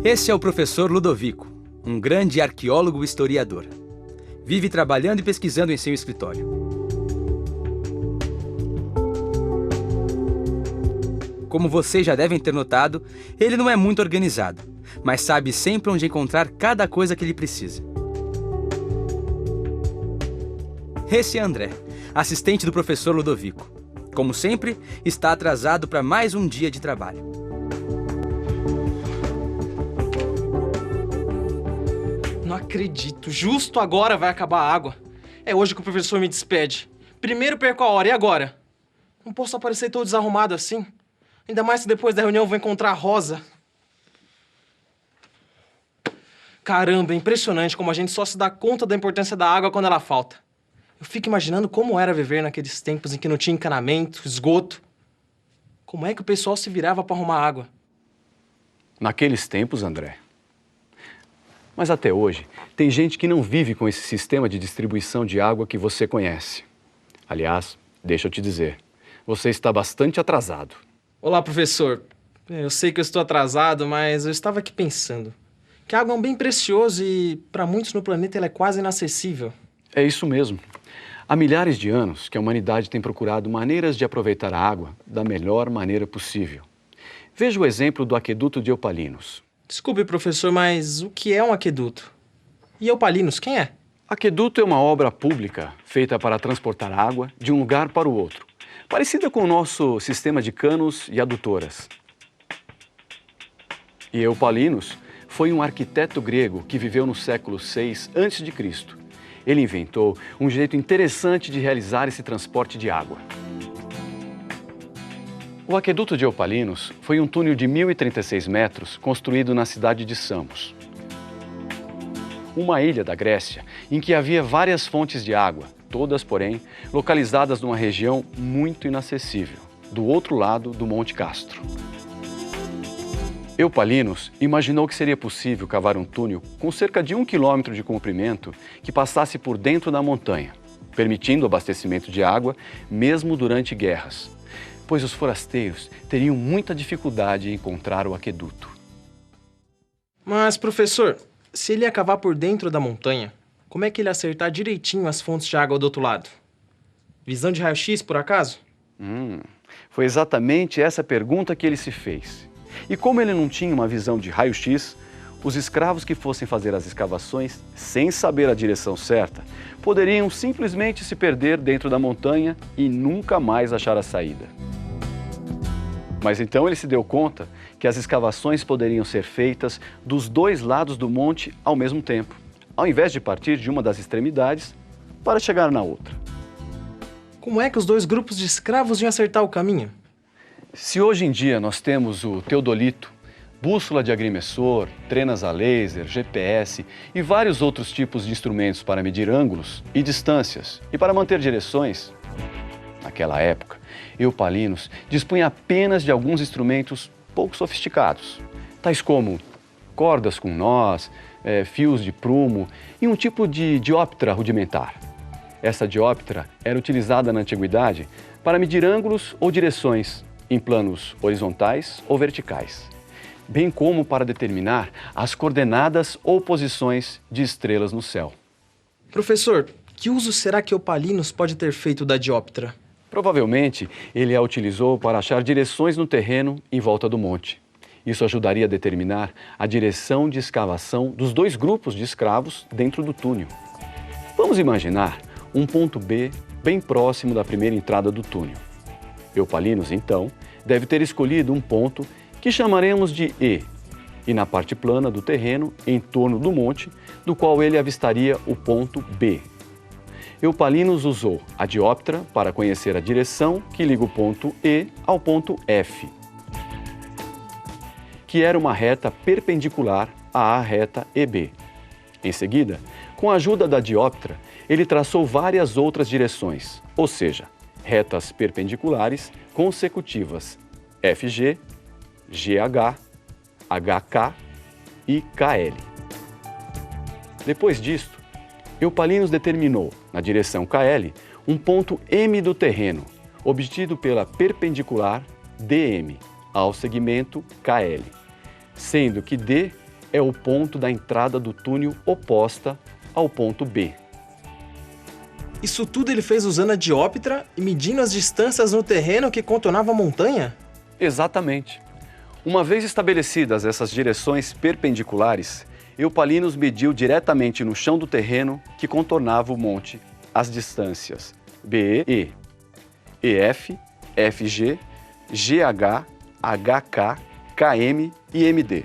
Esse é o professor Ludovico, um grande arqueólogo e historiador. Vive trabalhando e pesquisando em seu escritório. Como vocês já devem ter notado, ele não é muito organizado, mas sabe sempre onde encontrar cada coisa que ele precisa. Esse é André, assistente do professor Ludovico. Como sempre, está atrasado para mais um dia de trabalho. Não acredito, justo agora vai acabar a água. É hoje que o professor me despede. Primeiro perco a hora, e agora? Não posso aparecer todo desarrumado assim. Ainda mais se depois da reunião eu vou encontrar a Rosa. Caramba, é impressionante como a gente só se dá conta da importância da água quando ela falta. Eu fico imaginando como era viver naqueles tempos em que não tinha encanamento, esgoto. Como é que o pessoal se virava para arrumar água? Naqueles tempos, André. Mas até hoje, tem gente que não vive com esse sistema de distribuição de água que você conhece. Aliás, deixa eu te dizer, você está bastante atrasado. Olá, professor. Eu sei que eu estou atrasado, mas eu estava aqui pensando que a água é um bem precioso e, para muitos no planeta, ela é quase inacessível. É isso mesmo. Há milhares de anos que a humanidade tem procurado maneiras de aproveitar a água da melhor maneira possível. Veja o exemplo do aqueduto de Eupalinos. Desculpe, professor, mas o que é um aqueduto? E Eupalinos, quem é? Aqueduto é uma obra pública feita para transportar água de um lugar para o outro, parecida com o nosso sistema de canos e adutoras. E Eupalinos foi um arquiteto grego que viveu no século VI a.C. Ele inventou um jeito interessante de realizar esse transporte de água. O aqueduto de Eupalinos foi um túnel de 1.036 metros construído na cidade de Samos, uma ilha da Grécia em que havia várias fontes de água, todas, porém, localizadas numa região muito inacessível, do outro lado do Monte Castro. Eupalinos imaginou que seria possível cavar um túnel com cerca de 1 quilômetro de comprimento que passasse por dentro da montanha, permitindo o abastecimento de água mesmo durante guerras, pois os forasteiros teriam muita dificuldade em encontrar o aqueduto. Mas, professor, se ele ia cavar por dentro da montanha, como é que ele ia acertar direitinho as fontes de água do outro lado? Visão de raio-x, por acaso? Foi exatamente essa pergunta que ele se fez. E como ele não tinha uma visão de raio-x, os escravos que fossem fazer as escavações sem saber a direção certa poderiam simplesmente se perder dentro da montanha e nunca mais achar a saída. Mas então ele se deu conta que as escavações poderiam ser feitas dos dois lados do monte ao mesmo tempo, ao invés de partir de uma das extremidades para chegar na outra. Como é que os dois grupos de escravos iam acertar o caminho? Se hoje em dia nós temos o teodolito, bússola de agrimensor, trenas a laser, GPS e vários outros tipos de instrumentos para medir ângulos e distâncias e para manter direções, naquela época, Eupalinos dispunha apenas de alguns instrumentos pouco sofisticados, tais como cordas com nós, fios de prumo e um tipo de dióptra rudimentar. Essa dióptra era utilizada na antiguidade para medir ângulos ou direções em planos horizontais ou verticais, bem como para determinar as coordenadas ou posições de estrelas no céu. Professor, que uso será que Eupalinos pode ter feito da dióptra? Provavelmente, ele a utilizou para achar direções no terreno em volta do monte. Isso ajudaria a determinar a direção de escavação dos dois grupos de escravos dentro do túnel. Vamos imaginar um ponto B bem próximo da primeira entrada do túnel. Eupalinos, então, deve ter escolhido um ponto que chamaremos de E, e na parte plana do terreno, em torno do monte, do qual ele avistaria o ponto B. Eupalinos usou a dióptra para conhecer a direção que liga o ponto E ao ponto F, que era uma reta perpendicular à reta EB. Em seguida, com a ajuda da dióptra, ele traçou várias outras direções, ou seja, retas perpendiculares consecutivas FG, GH, HK e KL. Depois disto, Eupalinos determinou, na direção KL, um ponto M do terreno, obtido pela perpendicular DM, ao segmento KL, sendo que D é o ponto da entrada do túnel oposta ao ponto B. Isso tudo ele fez usando a dióptra e medindo as distâncias no terreno que contornava a montanha? Exatamente. Uma vez estabelecidas essas direções perpendiculares, Eupalinos mediu diretamente no chão do terreno que contornava o monte as distâncias BE, EF, FG, GH, HK, KM e MD.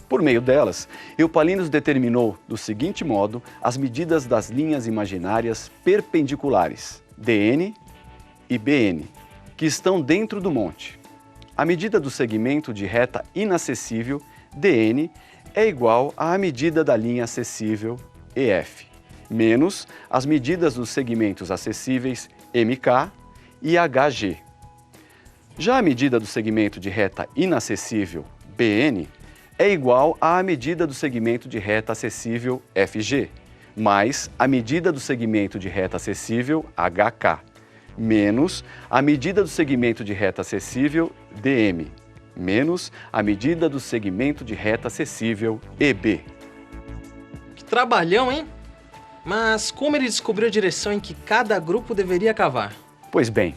Por meio delas, Eupalinos determinou do seguinte modo as medidas das linhas imaginárias perpendiculares DN e BN, que estão dentro do monte. A medida do segmento de reta inacessível, DN, é igual à medida da linha acessível, EF, menos as medidas dos segmentos acessíveis, MK e HG. Já a medida do segmento de reta inacessível, BN, é igual à medida do segmento de reta acessível, FG, mais a medida do segmento de reta acessível, HK, menos a medida do segmento de reta acessível, DM, menos a medida do segmento de reta acessível, EB. Que trabalhão, hein? Mas como ele descobriu a direção em que cada grupo deveria cavar? Pois bem,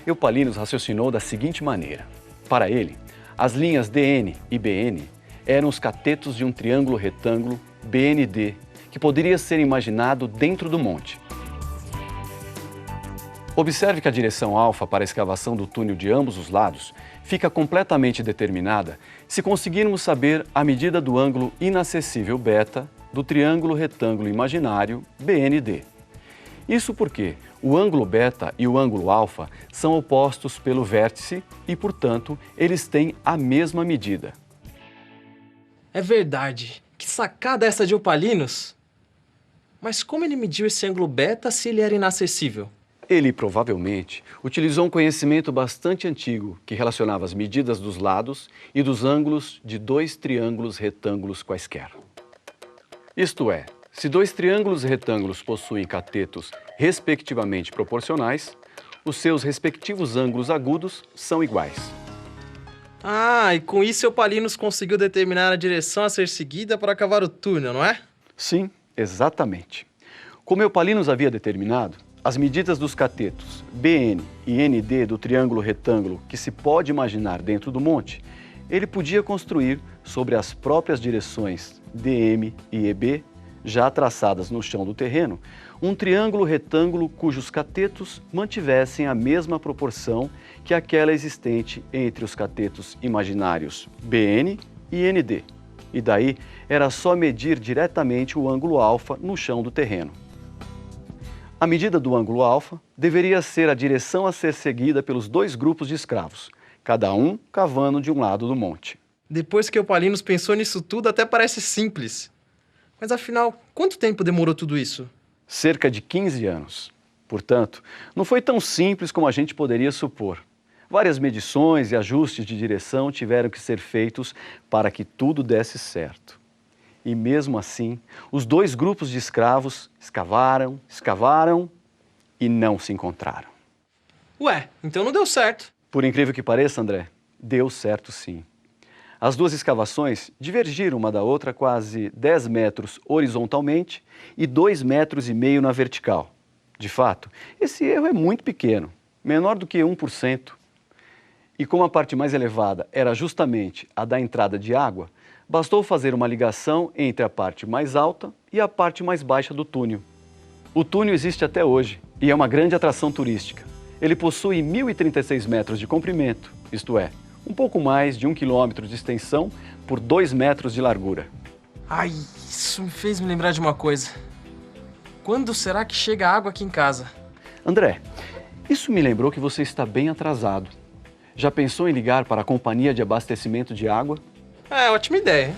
Eupalinos raciocinou da seguinte maneira. Para ele, as linhas DN e BN eram os catetos de um triângulo retângulo BND, que poderia ser imaginado dentro do monte. Observe que a direção alfa para a escavação do túnel de ambos os lados fica completamente determinada se conseguirmos saber a medida do ângulo inacessível beta do triângulo retângulo imaginário BND. Isso porque o ângulo beta e o ângulo alfa são opostos pelo vértice e, portanto, eles têm a mesma medida. É verdade. Que sacada essa de Eupalinos! Mas como ele mediu esse ângulo beta se ele era inacessível? Ele provavelmente utilizou um conhecimento bastante antigo que relacionava as medidas dos lados e dos ângulos de dois triângulos retângulos quaisquer. Isto é, se dois triângulos retângulos possuem catetos respectivamente proporcionais, os seus respectivos ângulos agudos são iguais. Ah, e com isso Eupalinos conseguiu determinar a direção a ser seguida para cavar o túnel, não é? Sim, exatamente. Como Eupalinos havia determinado, as medidas dos catetos BN e ND do triângulo retângulo que se pode imaginar dentro do monte, ele podia construir sobre as próprias direções DM e EB, já traçadas no chão do terreno, um triângulo retângulo cujos catetos mantivessem a mesma proporção que aquela existente entre os catetos imaginários BN e ND. E daí era só medir diretamente o ângulo alfa no chão do terreno. A medida do ângulo alfa deveria ser a direção a ser seguida pelos dois grupos de escravos, cada um cavando de um lado do monte. Depois que Eupalinos pensou nisso tudo, até parece simples. Mas afinal, quanto tempo demorou tudo isso? Cerca de 15 anos. Portanto, não foi tão simples como a gente poderia supor. Várias medições e ajustes de direção tiveram que ser feitos para que tudo desse certo. E mesmo assim, os dois grupos de escravos escavaram e não se encontraram. Ué, então não deu certo. Por incrível que pareça, André, deu certo sim. As duas escavações divergiram uma da outra quase 10 metros horizontalmente e 2,5 metros na vertical. De fato, esse erro é muito pequeno, menor do que 1%. E como a parte mais elevada era justamente a da entrada de água, bastou fazer uma ligação entre a parte mais alta e a parte mais baixa do túnel. O túnel existe até hoje e é uma grande atração turística. Ele possui 1.036 metros de comprimento, isto é, um pouco mais de 1 quilômetro de extensão por 2 metros de largura. Ai, isso me fez me lembrar de uma coisa. Quando será que chega a água aqui em casa? André, isso me lembrou que você está bem atrasado. Já pensou em ligar para a companhia de abastecimento de água? É, ótima ideia.